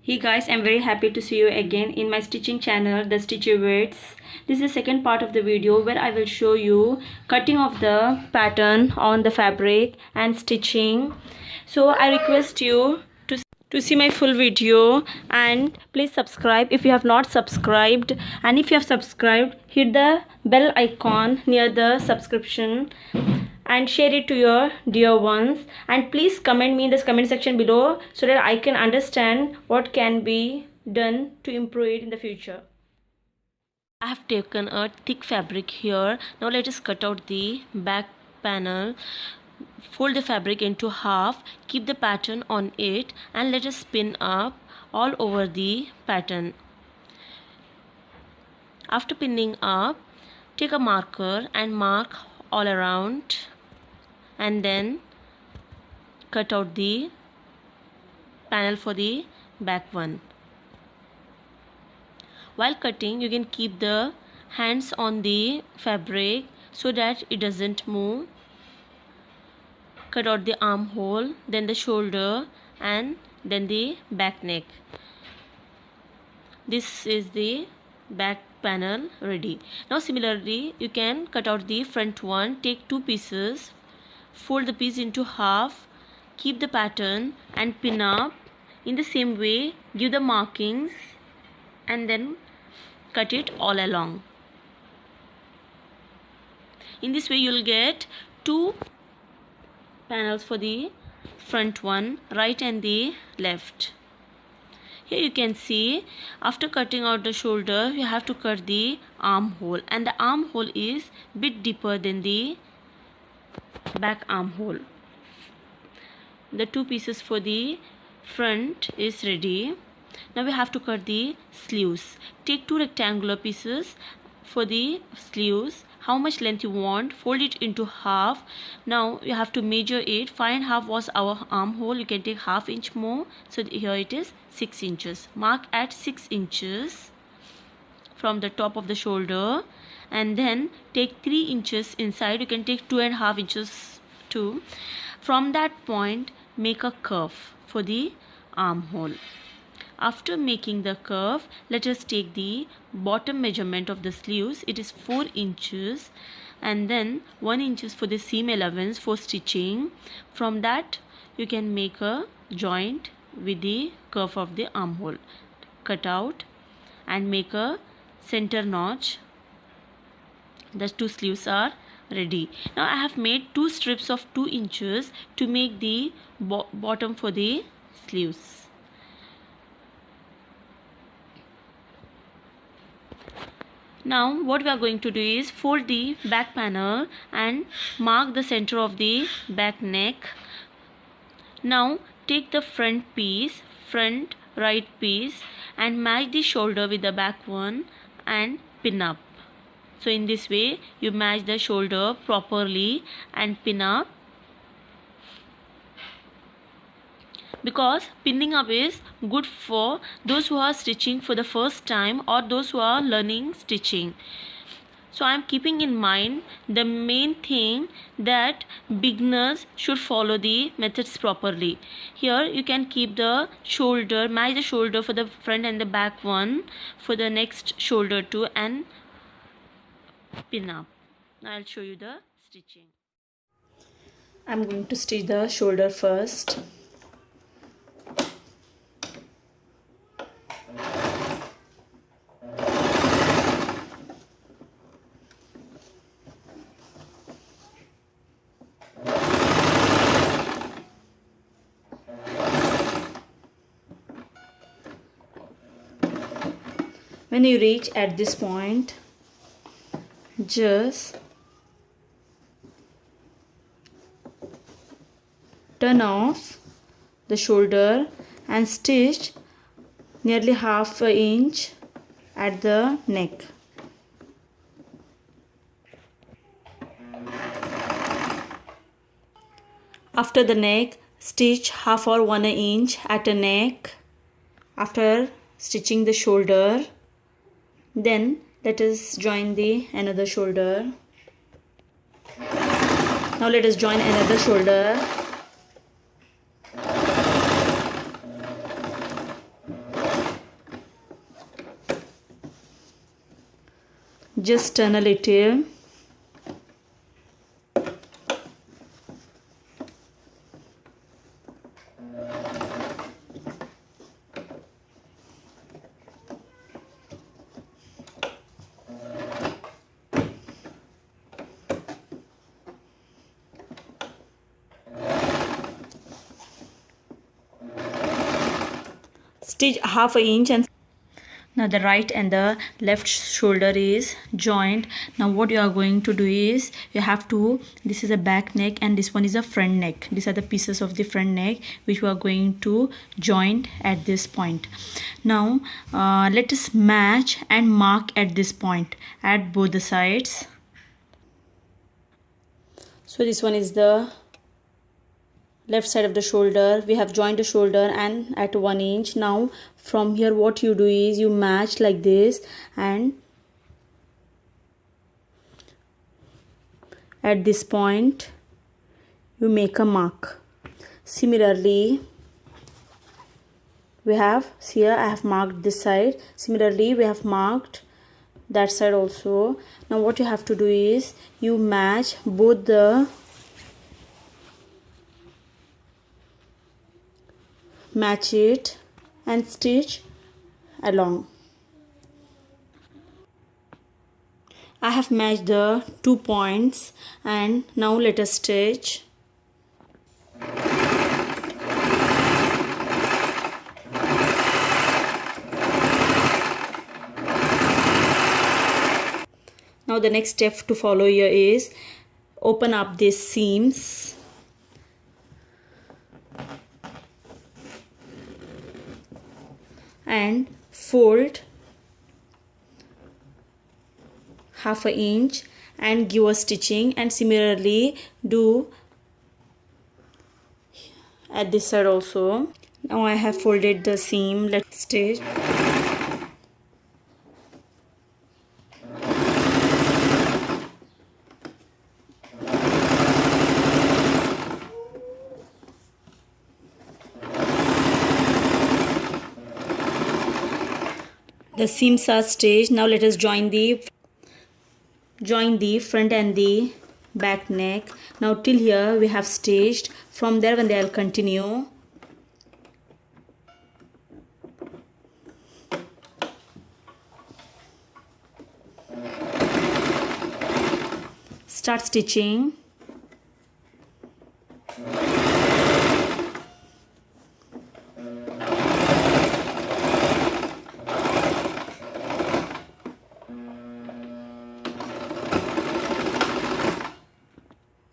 Hey guys, I'm very happy to see you again in my stitching channel, the Stitchy Words. This is the second part of the video where I will show you cutting of the pattern on the fabric and stitching. So I request you to see my full video and please subscribe if you have not subscribed, and if you have subscribed, hit the bell icon near the subscription and share it to your dear ones, and please comment me in this comment section below so that I can understand what can be done to improve it in the future. I have taken a thick fabric here. Now let us cut out the back panel. Fold the fabric into half, keep the pattern on it, and let us spin up all over the pattern. After pinning up, take a marker and mark all around, and then cut out the panel for the back one. While cutting, you can keep the hands on the fabric so that it doesn't move. Cut out the armhole, then the shoulder, and then the back neck. This is the back panel ready. Now similarly, you can cut out the front one. Take two pieces, fold the piece into half, keep the pattern and pin up. In the same way, give the markings and then cut it all along. In this way, you'll get two panels for the front one, right and the left. Here you can see, after cutting out the shoulder, you have to cut the armhole, and the armhole is bit deeper than the back armhole. The two pieces for the front is ready. Now we have to cut the sleeves. Take two rectangular pieces for the sleeves. How much length you want, fold it into half. Now you have to measure it. 5.5 was our armhole. You can take half inch more. So here it is 6 inches. Mark at 6 inches from the top of the shoulder, and then take 3 inches inside. You can take 2.5 inches too. From that point, make a curve for the armhole. After making the curve, let us take the bottom measurement of the sleeves. It is 4 inches, and then 1 inch for the seam allowance for stitching. From that, you can make a joint with the curve of the armhole. Cut out and make a center notch. The two sleeves are ready. Now I have made two strips of 2 inches to make the bottom for the sleeves. Now what we are going to do is fold the back panel and mark the center of the back neck. Now take the front piece, front right piece, and match the shoulder with the back one and pin up. So in this way you match the shoulder properly and pin up, because pinning up is good for those who are stitching for the first time or those who are learning stitching. So I am keeping in mind the main thing that beginners should follow the methods properly. Here you can keep the shoulder, match the shoulder for the front and the back one for the next shoulder too, and pin up. Now I'll show you the stitching. I'm going to stitch the shoulder first. When you reach at this point, just turn off the shoulder and stitch nearly half an inch at the neck. After the neck, stitch half or 1 inch at the neck. After stitching the shoulder, then let us join the another shoulder. Now let us join another shoulder. Just turn a little. Stitch half an inch, and now the right and the left shoulder is joined. Now what you are going to do is, you have to, this is a back neck and this one is a front neck. These are the pieces of the front neck which we are going to join at this point. Now let us match and mark at this point at both the sides. So this one is the left side of the shoulder. We have joined the shoulder and at 1 inch. Now from here what you do is, you match like this, and at this point you make a mark. Similarly, we have, here I have marked this side. Similarly, we have marked that side also. Now what you have to do is, you match both the match it and stitch along. I have matched the 2 points, and now let us stitch. Now the next step to follow here is, open up these seams and fold half an inch and give a stitching, and similarly do at this side also. Now I have folded the seam. Let's stitch. The seams are stitched. Now let us join the front and the back neck. Now till here we have stitched. From there when I'll continue. Start stitching.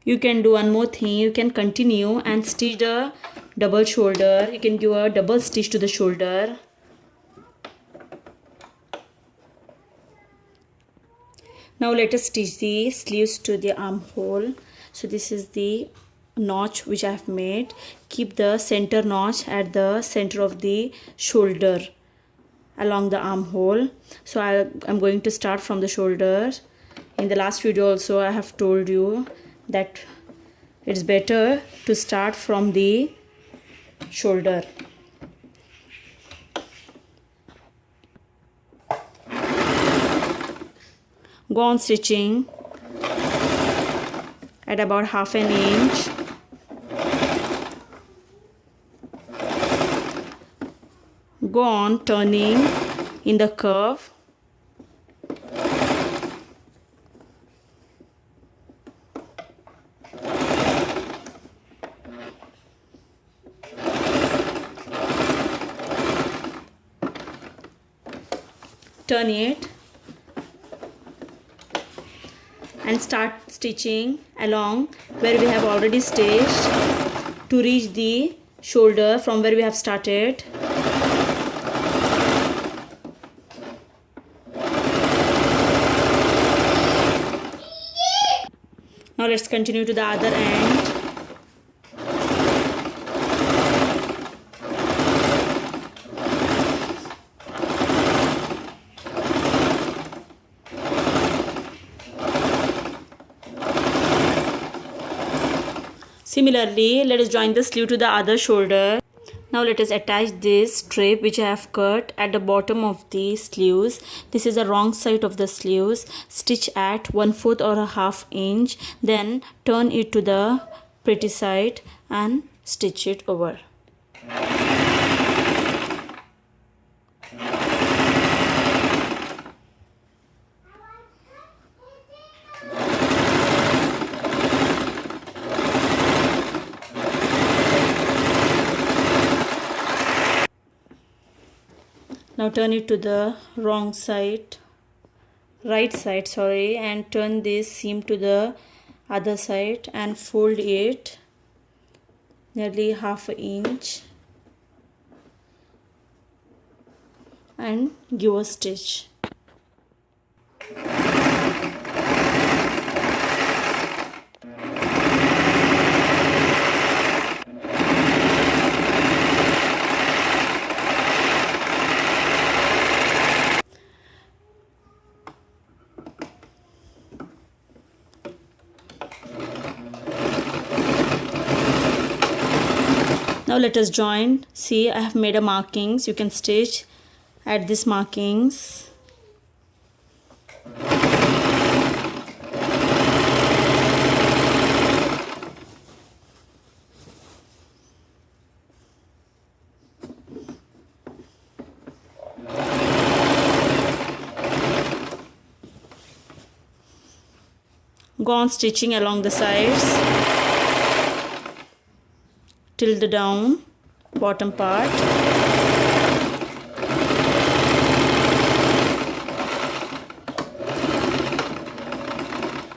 You can do one more thing. You can continue and stitch the double shoulder. You can give a double stitch to the shoulder. Now let us stitch the sleeves to the armhole. So this is the notch which I have made. Keep the center notch at the center of the shoulder along the armhole. So I'm going to start from the shoulder. In the last video also I have told you that it's better to start from the shoulder. Go on stitching at about half an inch. Go on turning in the curve. Turn it and start stitching along where we have already stitched to reach the shoulder from where we have started. Now let's continue to the other end. Similarly, let us join the sleeve to the other shoulder. Now let us attach this strip which I have cut at the bottom of the sleeves. This is the wrong side of the sleeves. Stitch at 1/4 or a half inch. Then turn it to the pretty side and stitch it over. Now turn it to the wrong side, right side, sorry, and turn this seam to the other side and fold it nearly half an inch and give a stitch. Now let us join. See, I have made a markings. You can stitch at these markings. Go on stitching along the sides till the down bottom part.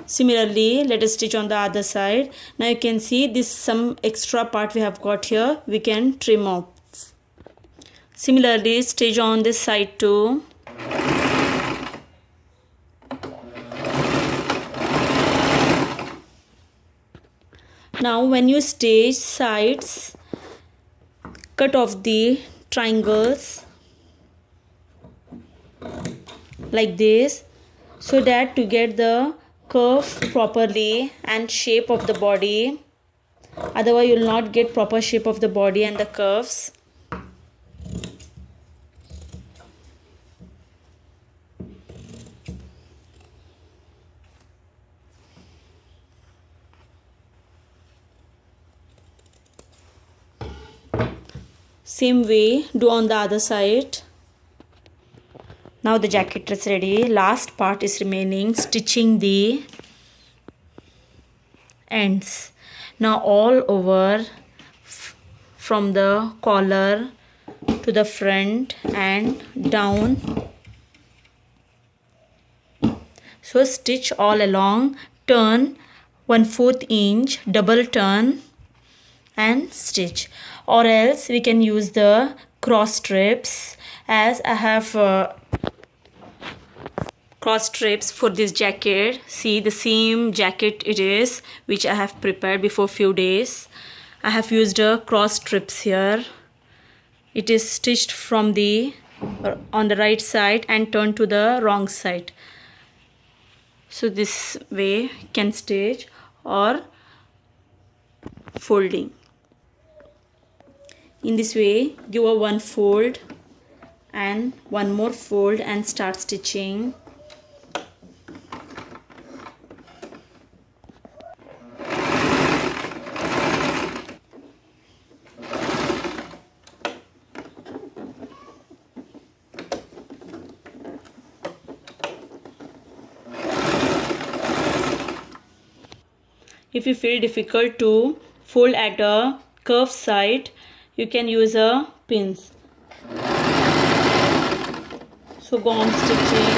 Similarly, let us stitch on the other side. Now you can see this some extra part we have got here, we can trim off. Similarly, stitch on this side too. Now when you stitch sides, cut off the triangles like this so that to get the curve properly and shape of the body. Otherwise you will not get proper shape of the body and the curves. Same way do on the other side. Now the jacket is ready. Last part is remaining, stitching the ends. Now all over from the collar to the front and down. So stitch all along, turn 1/4 inch, double turn and stitch, or else we can use the cross strips, as I have cross strips for this jacket. See, the same jacket it is which I have prepared before few days. I have used a cross strips here. It is stitched from the on the right side and turned to the wrong side. So this way can stitch or folding. In this way, give a one fold and one more fold and start stitching. If you feel difficult to fold at a curved side, you can use a pins. So go on stitching.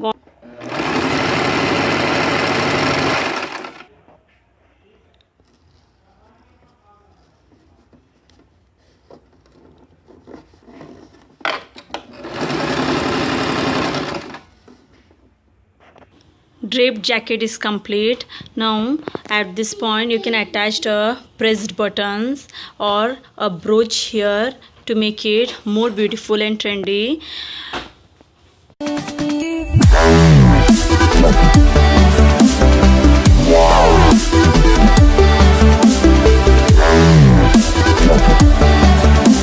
Go. Draped jacket is complete. Now at this point you can attach the pressed buttons or a brooch here to make it more beautiful and trendy.